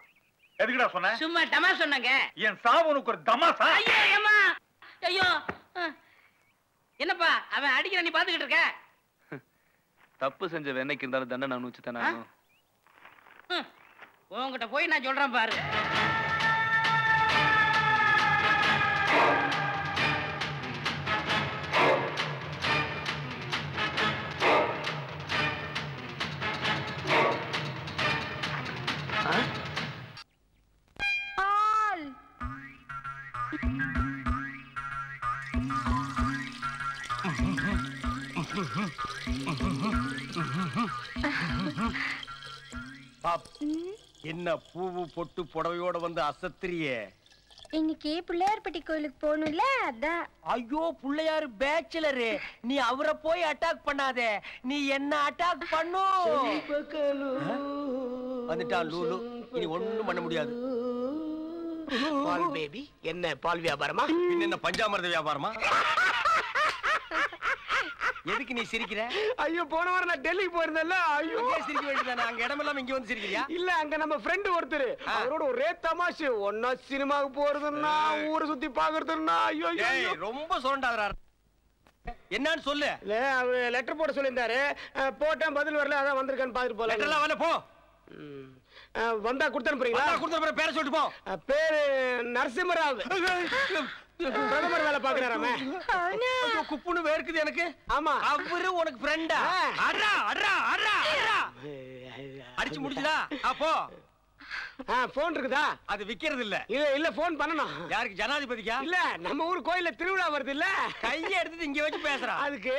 [SPEAKER 2] எதுக்குடா சொன்ன?
[SPEAKER 1] சும்மா தமாஷ் சொன்னாங்க.
[SPEAKER 2] என் சாவு உனக்கு ஒரு தமாஷா?
[SPEAKER 1] ஐயோ ஏமா, ஐயோ. என்னப்பா அவன் அடிக்கிற, நீ பாத்துக்கிட்டு இருக்க?
[SPEAKER 8] தப்பு செஞ்ச வெண்ணைக்கு இருந்தாலும் தண்டனை அனுபவிச்சுதானே.
[SPEAKER 1] உன்கிட்ட போய் நான் சொல்றேன் பாரு.
[SPEAKER 2] என்ன பூவு பொட்டு புடவையோட வந்து அசத்திரியே?
[SPEAKER 3] இன்னைக்கு பிள்ளையார்பட்டி கோயிலுக்கு போகணும்ல, அதான்.
[SPEAKER 2] ஐயோ, பிள்ளையார் பேச்சுலரு, நீ அவரை போய் அட்டாக் பண்ணாத, நீ என்ன அட்டாக் பண்ணு. வந்துட்டான் லூலு, இனி ஒண்ணும் பண்ண முடியாது.
[SPEAKER 6] பால் பேபி, என்ன பால் வியாபாரமா?
[SPEAKER 2] என்ன பஞ்சாமிர்த வியாபாரமா? எதுக்கு நீ சிரிக்கிற?
[SPEAKER 6] ஐயோ, போன வாரம் நான் டெல்லிக்கு போயிருந்தேன்ல. ஐயோ,
[SPEAKER 2] சிரிக்க வேண்டியதானே? அங்க இடமெல்லாம் இங்க வந்து சிரிக்கிறியா?
[SPEAKER 6] இல்ல, அங்க நம்ம ஃப்ரெண்ட் ஒருத்தர், அவரோட ஒரே தமாஷு. ஒன்னா சினிமாவுக்கு போறதுன்னா, ஊரை சுத்தி பாக்குறதுன்னா. ஐயோ
[SPEAKER 2] ரொம்ப சுரண்டாதரா. என்னன்னு சொல்லு.
[SPEAKER 6] இல்ல, அவர் லெட்டர் போட சொல்லியிருந்தாரு. போட்டேன், பதில் வரல, அதான் வந்திருக்கான்னு பாத்துட்டு போல.
[SPEAKER 2] லெட்டர்லாம் வரல, போ.
[SPEAKER 6] வந்தா கொடுத்து அனுப்புறீங்களா?
[SPEAKER 2] கொடுத்த பேரை சொல்லிட்டு போ.
[SPEAKER 6] பேரு நரசிம்மராவ். பிரதமர் வேலை பாக்குறாராமே.
[SPEAKER 2] குப்புன்னு வேர்க்குது எனக்கு.
[SPEAKER 6] ஆமா,
[SPEAKER 2] அவரு உனக்கு ஃப்ரெண்டா? அட்ரா அட்ரா அட்ரா அட்ரா. அடிச்சு முடிச்சதா? அப்போ
[SPEAKER 6] போன் இருக்குதா?
[SPEAKER 2] அது விக்கிறது இல்ல.
[SPEAKER 6] இல்ல போன் பண்ணணும்.
[SPEAKER 2] யாருக்கு? ஜனாதிபதிக்கா?
[SPEAKER 6] இல்ல, நம்ம ஊர் கோயில்ல திருவிழா வருது இல்ல,
[SPEAKER 2] கையை எடுத்துட்டு இங்க வச்சு பேசுறான்.
[SPEAKER 6] அதுக்கு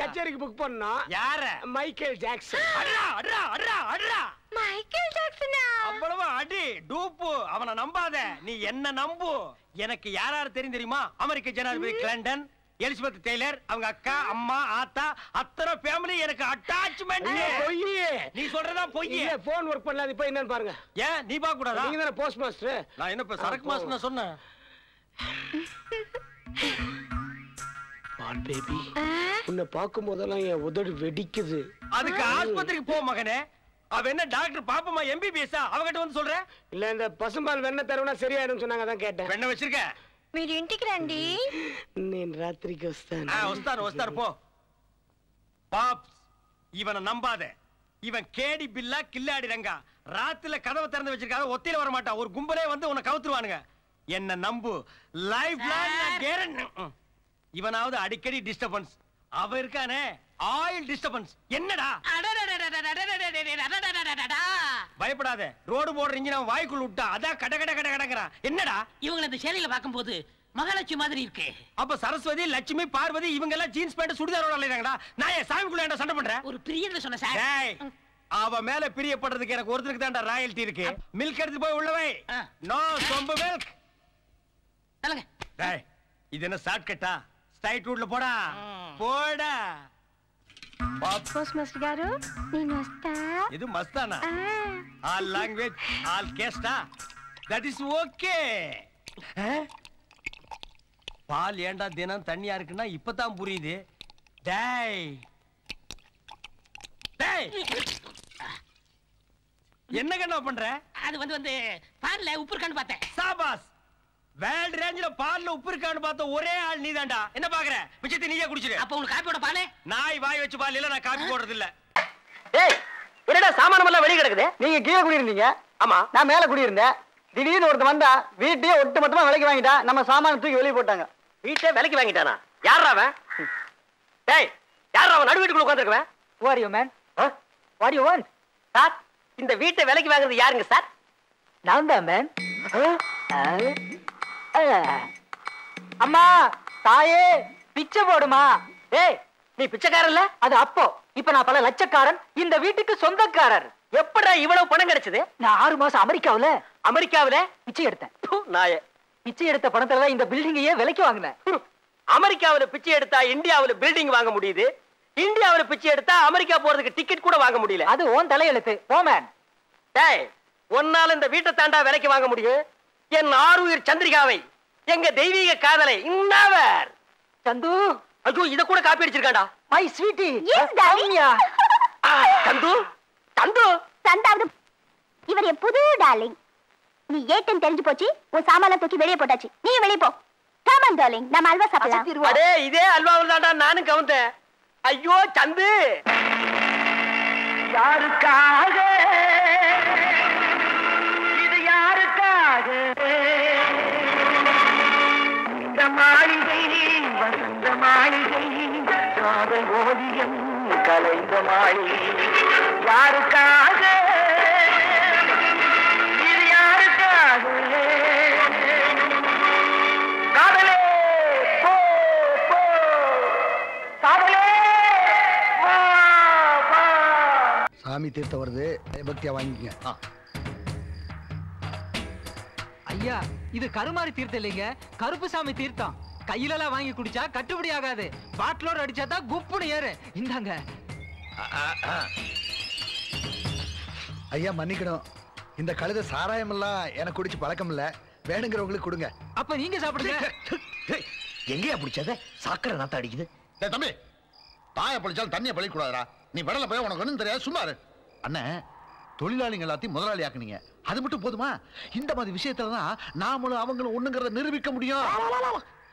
[SPEAKER 6] கச்சேரிக்கு புக் பண்ணோம்.
[SPEAKER 2] யார?
[SPEAKER 6] Michael Jackson.
[SPEAKER 2] அட்ரா அட்ரா அட்ரா அட்ரா.
[SPEAKER 3] மைக்கேல் ஜாக்சனா?
[SPEAKER 2] அவ்வளவு அடி டூப்பு. அவனை நம்பாத, நீ என்ன நம்பு. எனக்கு யாராரு தெரியுமா? அமெரிக்க ஜனாதிபதி கிளின்டன், எலிசபெத் டெய்லர், அவங்க அக்கா, அம்மா, ஆத்தா, அத்தனை ஃபேமிலி எனக்கு அட்டாச்மெண்ட்.
[SPEAKER 6] பொய்.
[SPEAKER 2] நீ சொல்றதா பொய்.
[SPEAKER 6] போன் ஒர்க் பண்ணல, இப்ப என்னன்னு பாருங்க.
[SPEAKER 2] ஏன் நீ பார்க்க கூடாதா?
[SPEAKER 6] நீங்க தான போஸ்ட் மாஸ்டர்.
[SPEAKER 2] நான் என்ன இப்ப சரக்கு மாஸ்டர் சொன்னேன்?
[SPEAKER 6] பால் பேபி, உன்னை பார்க்கும் போதெல்லாம் என் உதடு வெடிக்குது.
[SPEAKER 2] அதுக்கு ஆஸ்பத்திரிக்கு போ மகனே. அவ என்ன டாக்டர் பாப்பமா எம்பிபிஎஸ்ஸா? அவகிட்ட வந்து சொல்ற?
[SPEAKER 6] இல்ல, இந்த பசும்பால் வெண்ணெய் தருவனா சரியாயிடும் சொன்னாங்க, அதான் கேட்டேன்.
[SPEAKER 2] வெண்ணெய் வச்சிருக்க?
[SPEAKER 3] మీరు ఇంటికి రండి.
[SPEAKER 6] నేను రాత్రికి వస్తాను.
[SPEAKER 2] వస్తారు పో. பாப்ஸ், இவனை நம்பாத. இவன் கேடி பில்லா, கில்லாடி ரங்கா. ராத்திரில கதவை திறந்து வச்சிருக்காத, ஒத்தையில வர மாட்டான். ஒரு கும்பலே வந்து உன்னை கவுத்துருவானுங்க. என்ன நம்பு. Life long guarantee. இவனாவது அடிக்கடி டிஸ்டர்பன்ஸ். அவ இருக்கானே, ஆயில் டிஸ்டர்பன்ஸ். என்னடா? பயப்படாத. ரோடு போடுற இன்ஜின் வாய்க்குள்ள விட்டா அதான் கட கட கட கடங்கறான். என்னடா?
[SPEAKER 1] இவங்க இந்த சேலையில பாக்கும்போது மகாலட்சுமி மாதிரி இருக்கு.
[SPEAKER 2] அப்ப சரஸ்வதி, லட்சுமி, பார்வதி இவங்க எல்லாம் ஜீன்ஸ் பேண்ட் சுடிதாரோட அலையறாங்கடா. நான் ஏன் சாமிக்குள்ள என்ன சண்டை பண்றேன்?
[SPEAKER 1] ஒரு பிரியன்னு சொன்ன சார்.
[SPEAKER 2] டேய், அவ மேல பிரியப்படுறதுக்கு எனக்கு ஒருத்தருக்கு தான்டா ராயல்டி இருக்கு. மில்க் எடுத்து போய் உள்ளவே. நோ சொம்பு மில்க்.
[SPEAKER 1] சொல்லுங்க.
[SPEAKER 2] டேய், இது என்ன ஷார்ட்கட்டா? ஸ்ட்ரைட் ரூட்ல போடா. போடா.
[SPEAKER 3] పోస్ట్ మాస్టర్ గారు నేను వస్తా.
[SPEAKER 2] ఇది మస్తానా? ఆల్ లాంగ్వేజ్ ఆల్ కేస్టా దట్ ఇస్ ఓకే. பால் ஏண்டா தினம் தண்ணியா இருக்குன்னா இப்பதான் புரியுது. டேய் டேய், என்ன கண்ணா பண்ற?
[SPEAKER 1] அது வந்து பால்ல உப்பு இருக்கான்னு பார்த்தேன்.
[SPEAKER 2] சாபாஸ். வேல்ட் ரேஞ்சில பால்ல உப்பு இருக்கான்னு பார்த்த ஒரே ஆள் நீதான்டா. என்ன பாக்குற? மிச்சத்தை நீயே குடிச்சிரு.
[SPEAKER 1] அப்ப உங்களுக்கு காப்பியோட பாலே?
[SPEAKER 2] நாய் வாய் வச்சு பால் இல்ல, நான் காப்பி போடுறது இல்ல.
[SPEAKER 6] ஏய், என்னடா சாமானம் எல்லாம் வெளிய கிடக்குது?
[SPEAKER 5] நீங்க கீழே குடியிருந்தீங்க,
[SPEAKER 6] ஆமா.
[SPEAKER 5] நான் மேல குடியிருந்தேன். திடீர்னு ஒருத்தன் வந்தா வீட்டையே ஒட்டு மொத்தமா விலைக்கு வாங்கிட்டா. நம்ம சாமான தூக்கி வெளியே போட்டாங்க.
[SPEAKER 6] வீட்டை விலைக்கு வாங்கிட்டானா? யாரா அவன்? டேய், யாரா அவன் நடு வீட்டுக்குள்ள உட்கார்ந்திருக்கவன்?
[SPEAKER 5] Who are you, man? What do you want?
[SPEAKER 6] Sir, இந்த வீட்டை விலைக்கு வாங்குறது யாருங்க சார்?
[SPEAKER 5] நான் தான் மேன். அம்மா, தாயே, பிச்சை போடுமா.
[SPEAKER 6] ஏய், நீ பிச்சைக்காரன் இல்ல?
[SPEAKER 5] அது அப்போ. இப்ப நான் பல லட்சக்காரன், இந்த வீட்டுக்கு சொந்தக்காரர்.
[SPEAKER 6] எப்படா இவ்வளவு பணம் கிடைச்சது?
[SPEAKER 5] நான் 6 மாசம்
[SPEAKER 6] அமெரிக்காவுல
[SPEAKER 5] பிச்சை எடுத்தேன்.
[SPEAKER 6] நாயே,
[SPEAKER 5] பிச்சை எடுத்த பணத்துல இந்த பில்டிங்கையே விலைக்கு வாங்கினேன்.
[SPEAKER 6] அமெரிக்காவுல பிச்சை எடுத்தா இந்தியாவுல பில்டிங் வாங்க முடியுது. இந்தியாவுல பிச்சை எடுத்தா அமெரிக்கா போறதுக்கு டிக்கெட் கூட வாங்க முடியல.
[SPEAKER 5] அது ஓன் தலையெழுத்து. போமேன்.
[SPEAKER 6] டேய், ஒன்னால இந்த வீட்டை தாண்டா விலைக்கு வாங்க முடியும். என் ஆருயிர் சந்திரிகாவை, எங்க தெய்வீக காதலை இன்னவர்
[SPEAKER 5] சந்து.
[SPEAKER 6] ஐயோ, இத கூட காப்பி அடிச்சிருக்காண்டா.
[SPEAKER 5] My sweetie.
[SPEAKER 3] Yes darling.
[SPEAKER 6] சந்து சந்து
[SPEAKER 3] சந்தாவது இவர் என் புது டார்லிங். நீ ஏட்டன் தெரிஞ்சு போச்சு. உன் சாமான் தூக்கி வெளியே போட்டாச்சு. நீ வெளியே போ. கம் ஆன் டார்லிங், நம்ம அல்வா சாப்பிடலாம்.
[SPEAKER 6] அடே, இதே அல்வாவில் தாண்டா நானும் கவுந்தேன். ஐயோ சந்து,
[SPEAKER 5] யாருக்காக இது யாருக்காக? இந்த மாளிகை வசந்த மாளிகை, காதல் ஓவியம் கலைந்த மாளிகை. யாருக்காக இது யாருக்காக? காதலே போ போ, காதலே வா வா.
[SPEAKER 10] சாமி தீர்த்தம் வருது, பக்தியா வாங்கிக்கங்க.
[SPEAKER 4] ஐயா, இது கருமாரி தீர்த்தம் இல்லைங்க, கருப்பு சாமி தீர்த்தம். கையில எல்லாம் வாங்கி குடிச்சா கட்டுப்படி ஆகாது. பாட்டிலோட அடிச்சாதான் குப்புன்னு ஏறு. இந்தாங்க.
[SPEAKER 10] ஐயா மன்னிக்கணும், இந்த கழுத சாராயம் எல்லாம் எனக்கு குடிச்சு பழக்கம் இல்ல. வேணுங்கிறவங்களுக்கு கொடுங்க.
[SPEAKER 4] அப்ப நீங்க சாப்பிடுங்க.
[SPEAKER 10] எங்கேயா பிடிச்சத? சாக்கடை நாத்த அடிக்குது. தம்பி, தாய பழிச்சாலும் தண்ணியை பழிக்கூடாதா? நீ விடல போய் உனக்கு ஒண்ணும் தெரியாது, சும்மா இரு. அண்ணன், தொழிலாளிங்க எல்லாத்தையும் முதலாளி ஆக்குனீங்க, அது மட்டும் போதுமா? இந்த மாதிரி விஷயத்துல தான் நாமளும் அவங்களும் ஒண்ணுங்கிறத நிரூபிக்க முடியும்.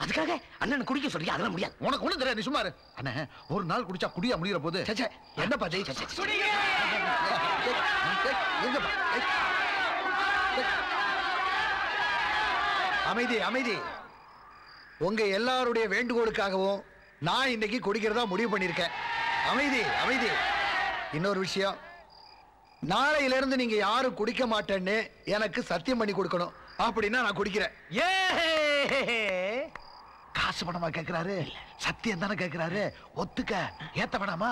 [SPEAKER 10] அதுக்காக அண்ணன் குடிக்க சொல்லியா? அதெல்லாம் முடியாது. உனக்கு ஒண்ணும் தெரியாது, நீ சும்மா இரு. அண்ணன், ஒரு நாள் குடிச்சா குடியா முடிகிற போது என்னப்பா ஜெய்? அமைதி அமைதி. உங்க எல்லாருடைய வேண்டுகோளுக்காகவும் நான் இன்னைக்கு குடிக்கிறதா முடிவு பண்ணிருக்கேன். அமைதி அமைதி. இன்னொரு விஷயம், நாளையில இருந்து நீங்க யாரும் குடிக்க மாட்டேன்னு எனக்கு சத்தியம் பண்ணி கொடுக்கணும். அப்படின்னா நான் குடிக்கிறேன். காசு பணமா கேட்கிறாரு, சத்தியம் தானே கேட்கிறாரு, ஒத்துக்க. ஏத்த வேணாமா?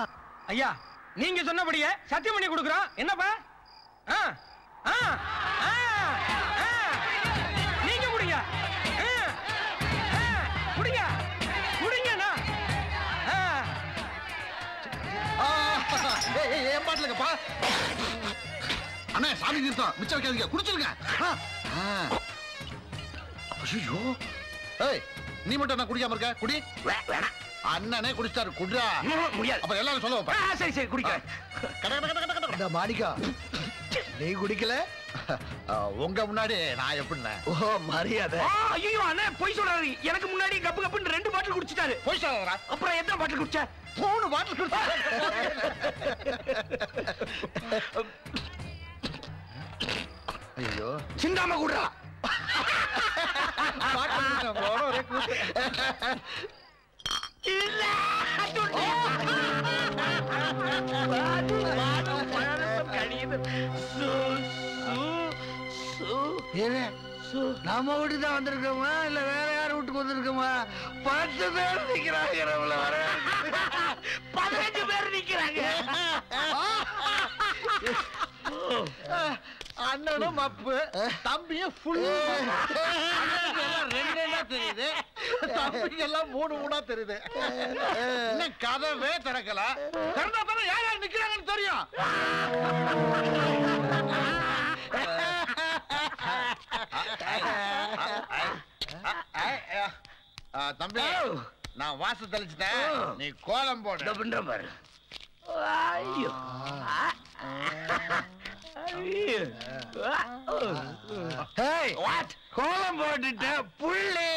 [SPEAKER 2] ஐயா, நீங்க சொன்னபடியே சத்தியம் பண்ணி கொடுக்குறோம். என்னப்பா? நீங்க முடிங்க, முடிங்க முடிங்கண்ணா.
[SPEAKER 10] என் பாட்டுலங்கப்பா. அண்ணா, சாமி தீர்த்தம் மிச்சம் வைக்காதீங்க, குடிச்சிருங்க. ஐயோ, ஏய், நீ மட்டும் என்ன குடிக்காம இருக்க? குடி. அண்ணனே குடிச்சாரு, குடிடா. முடியாது. அப்ப எல்லாரும் சொல்ல வைப்பா.
[SPEAKER 2] சரி சரி, குடிக்கிறேன்.
[SPEAKER 10] இந்த மாணிக்கா, நீ குடிக்கல, உங்க முன்னாடி நான் எப்படின்னா? ஓ, மரியாதை.
[SPEAKER 2] ஐயோ அண்ணே, போய் சொல்றாரு. எனக்கு முன்னாடி கப்பு கப்புன்னு 2 பாட்டில் குடிச்சிட்டாரு.
[SPEAKER 10] போய் சொல்றா.
[SPEAKER 2] அப்புறம் எத்தனை பாட்டில் குடிச்ச?
[SPEAKER 10] 3 பாட்டில் குடிச்சாரு. ஐயோ,
[SPEAKER 2] சிந்தாம கூடுறா.
[SPEAKER 10] ஒரே கூத்து.
[SPEAKER 2] இல்ல
[SPEAKER 12] நம்ம வீட்டுக்கு தான் வந்திருக்கோமா இல்ல வேற யார் வீட்டுக்கு வந்திருக்கோமா? 10 பேர் நிக்கிறாங்க.
[SPEAKER 1] 15 பேர் நிக்கிறாங்க.
[SPEAKER 10] அண்ணனும் மப்பு, தம்பியும் ஃபுல். ரெண்டா தெரியுது, தம்பிக்கு எல்லாம் 3 தெரியுது. இன்னும் கதவே திறக்கல. திறந்தா தானே யார் யார் நிக்கிறாங்கன்னு தெரியும். தம்பி, நான் வாச தெளிச்சிட்டேன், நீ கோலம் போடு.
[SPEAKER 1] பண்ற பாரு. ஐயோ
[SPEAKER 12] கோலம் போட்டுட்ட புள்ளி.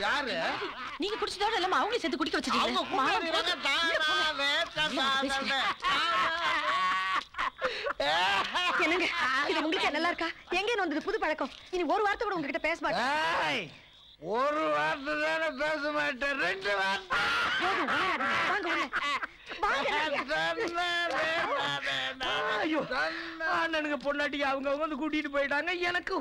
[SPEAKER 10] யாரு
[SPEAKER 13] நீங்க குடிச்சதோட இல்லாம அவங்களே சேர்த்து குடிக்க வச்சிருக்கீங்க. என்னங்க இது உங்களுக்கு நல்லா இருக்கா? எங்க வந்தது புது பழக்கம்? இனி ஒரு வார்த்தை கூட உங்ககிட்ட பேச மாட்டேன்.
[SPEAKER 12] ஒரு வார்த்தை தானே பேச மாட்டேன், 2 வார்த்தை.
[SPEAKER 1] அண்ணனுக்கு பொண்டாட்டி அவங்க வந்து கூட்டிட்டு போயிட்டாங்க. எனக்கு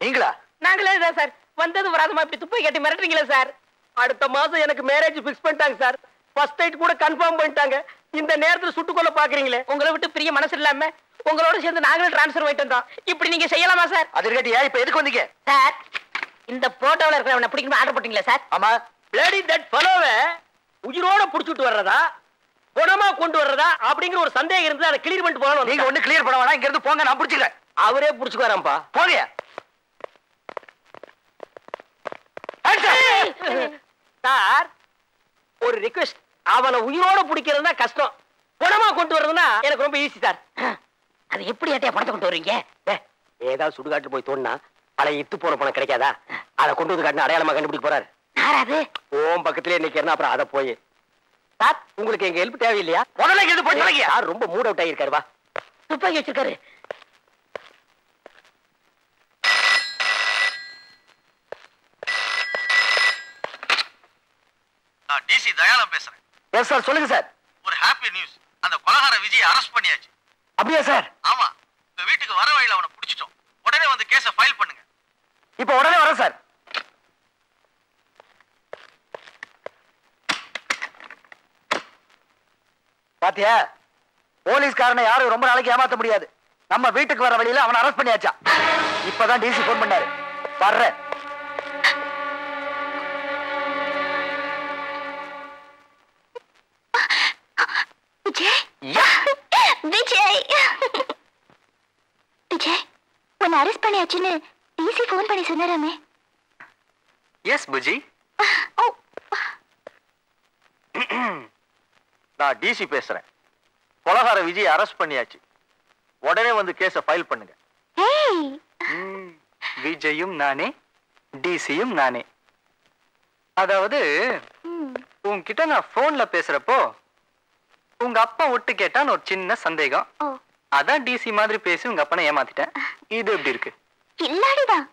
[SPEAKER 6] நீங்களா? நாங்களே தான் சார். வந்தது வராதமா இப்படி துப்பை கட்டி மிரட்டுறீங்களா சார்? அடுத்த மாசம் எனக்கு மேரேஜ் பிக்ஸ் பண்ணிட்டாங்க சார். ஃபர்ஸ்ட் நைட் கூட கன்ஃபார்ம் பண்ணிட்டாங்க. இந்த நேரத்துல சுட்டுக்கொள்ள பாக்குறீங்களே, உங்களை விட்டு பிரிய மனசு இல்லாம உங்களோட சேர்ந்து நாங்களும் டிரான்ஸ்ஃபர் ஆயிட்டு வந்தோம். இப்படி நீங்க செய்யலாமா சார்? அது இருக்கட்டியா, இப்ப எதுக்கு வந்தீங்க சார்? இந்த போட்டோல இருக்கிறவனை பிடிக்கணும் ஆர்டர் போட்டீங்களா சார்? ஆமா. பிளடி தட் ஃபெலோவை உயிரோட புடிச்சிட்டு வர்றதா குணமா கொண்டு வர்றதா அப்படிங்கிற ஒரு சந்தேகம் இருந்து அதை கிளியர் பண்ணிட்டு போகணும். நீங்க ஒண்ணு கிளியர் பண்ண வேணாம், இங்க இருந்து போங்க, நான் புடிச்சுக்கிறேன். அவரே புடிச்சுக்குவாராம்பா, போங்க. சார் ஒரு ரிக்வெஸ்ட், அவனை உயிரோட பிடிக்கிறதுனா கஷ்டம், குணமா கொண்டு வர்றதுன்னா எனக்கு ரொம்ப ஈஸி சார். அது எப்படி ஏட்டையா பணத்தை கொண்டு வருவீங்க? ஏதாவது சுடுகாட்டு போய் தோணுனா பழைய இத்து போன பணம் கிடைக்காதா? அதை கொண்டு வந்து காட்டின அடையாளமா கண்டுபிடிக்க போறாரு. யாராவது ஓம் பக்கத்திலே நிக்கிறேன்னா அப்புறம் அதை போய் சார் உங்களுக்கு எங்க ஹெல்ப் தேவையில்லையா? முதல்ல எது பண்ணி யார் ரொம்ப மூட் அவுட் ஆகிருக்காரு. வா, துப்பாக்கி வச்சிருக்காரு.
[SPEAKER 14] நான் டிசி தயாளம் பேசுறேன்.
[SPEAKER 6] எஸ் சார், சொல்லுங்க சார்.
[SPEAKER 14] ஒரு ஹாப்பி நியூஸ், அந்த கொலகார விஜய் அரெஸ்ட் பண்ணியாச்சு.
[SPEAKER 6] அப்படியா சார்?
[SPEAKER 14] ஆமா, இந்த வீட்டுக்கு வர வழியில அவனை பிடிச்சிட்டோம். உடனே வந்து கேஸை ஃபைல் பண்ணுங்க.
[SPEAKER 6] இப்ப உடனே வரேன் சார். பாத்தியா, போலீஸ்காரனை யாரும் ரொம்ப நாளைக்கு ஏமாத்த முடியாது. நம்ம வீட்டுக்கு வர வழியில அவனை அரெஸ்ட் பண்ணியாச்சா. இப்பதான் டிசி போன் பண்ணாரு. வர்றேன்.
[SPEAKER 3] விஜய், விஜய் உன்னை அரெஸ்ட் பண்ணியாச்சுன்னு டிசி போன் பண்ணி சொன்னாராமே.
[SPEAKER 7] எஸ் புஜி.
[SPEAKER 14] நான் டிசி பேசுறேன். கொலகார விஜய் அரெஸ்ட் பண்ணியாச்சு. உடனே வந்து கேஸை ஃபைல் பண்ணுங்க.
[SPEAKER 7] விஜயும் நானே, டிசியும் நானே. அதாவது உன்கிட்ட நான் போன்ல பேசுறப்போ உங்க அப்பா ஒட்டு கேட்டான்னு ஒரு சின்ன சந்தேகம். அதான் டிசி மாதிரி பேசி உங்க அப்பனை ஏமாத்திட்டேன். இது எப்படி இருக்கு?
[SPEAKER 3] இல்லாடிதான்